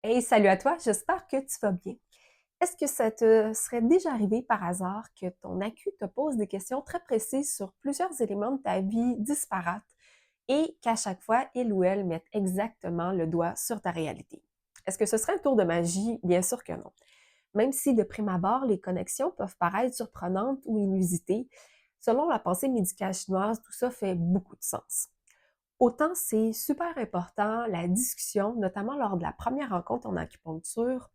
Hey, salut à toi, j'espère que tu vas bien. Est-ce que ça te serait déjà arrivé par hasard que ton accu te pose des questions très précises sur plusieurs éléments de ta vie disparates et qu'à chaque fois, il ou elle mette exactement le doigt sur ta réalité? Est-ce que ce serait un tour de magie? Bien sûr que non. Même si de prime abord, les connexions peuvent paraître surprenantes ou inusitées, selon la pensée médicale chinoise, tout ça fait beaucoup de sens. Autant c'est super important la discussion, notamment lors de la première rencontre en acupuncture,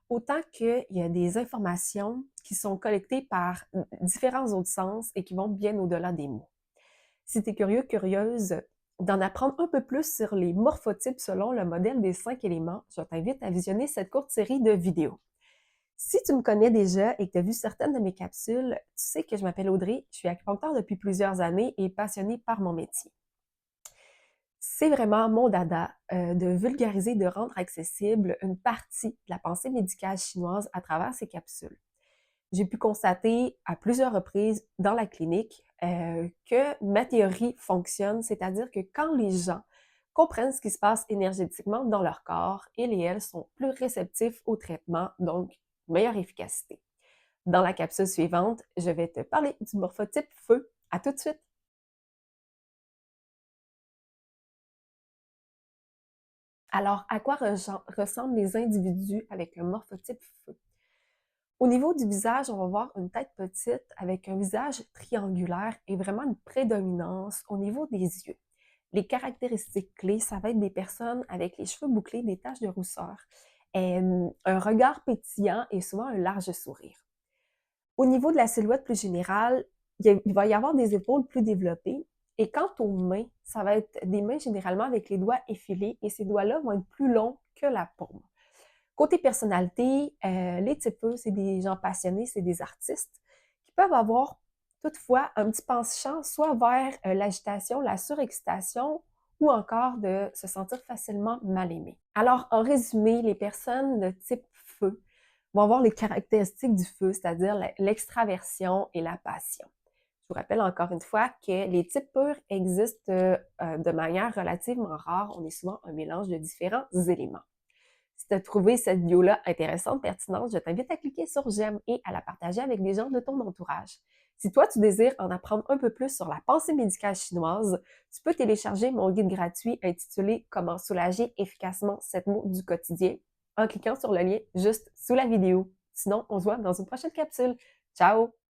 autant qu'il y a des informations qui sont collectées par différents autres sens et qui vont bien au-delà des mots. Si tu es curieux, curieuse d'en apprendre un peu plus sur les morphotypes selon le modèle des 5 éléments, je t'invite à visionner cette courte série de vidéos. Si tu me connais déjà et que tu as vu certaines de mes capsules, tu sais que je m'appelle Audrey, je suis acupuncteur depuis plusieurs années et passionnée par mon métier. C'est vraiment mon dada, de vulgariser, de rendre accessible une partie de la pensée médicale chinoise à travers ces capsules. J'ai pu constater à plusieurs reprises dans la clinique, que ma théorie fonctionne, c'est-à-dire que quand les gens comprennent ce qui se passe énergétiquement dans leur corps, ils et elles sont plus réceptifs au traitement, donc meilleure efficacité. Dans la capsule suivante, je vais te parler du morphotype feu. À tout de suite! Alors, à quoi ressemblent les individus avec un morphotype feu? Au niveau du visage, on va voir une tête petite avec un visage triangulaire et vraiment une prédominance au niveau des yeux. Les caractéristiques clés, ça va être des personnes avec les cheveux bouclés, des taches de rousseur, un regard pétillant et souvent un large sourire. Au niveau de la silhouette plus générale, il va y avoir des épaules plus développées. Et quant aux mains, ça va être des mains généralement avec les doigts effilés et ces doigts-là vont être plus longs que la paume. Côté personnalité, les typeux, c'est des gens passionnés, c'est des artistes qui peuvent avoir toutefois un petit penchant soit vers l'agitation, la surexcitation ou encore de se sentir facilement mal aimé. Alors, en résumé, les personnes de type feu vont avoir les caractéristiques du feu, c'est-à-dire l'extraversion et la passion. Je vous rappelle encore une fois que les types purs existent de manière relativement rare. On est souvent un mélange de différents éléments. Si tu as trouvé cette vidéo-là intéressante, pertinente, je t'invite à cliquer sur j'aime et à la partager avec des gens de ton entourage. Si toi, tu désires en apprendre un peu plus sur la pensée médicale chinoise, tu peux télécharger mon guide gratuit intitulé Comment soulager efficacement cette mot du quotidien en cliquant sur le lien juste sous la vidéo. Sinon, on se voit dans une prochaine capsule. Ciao!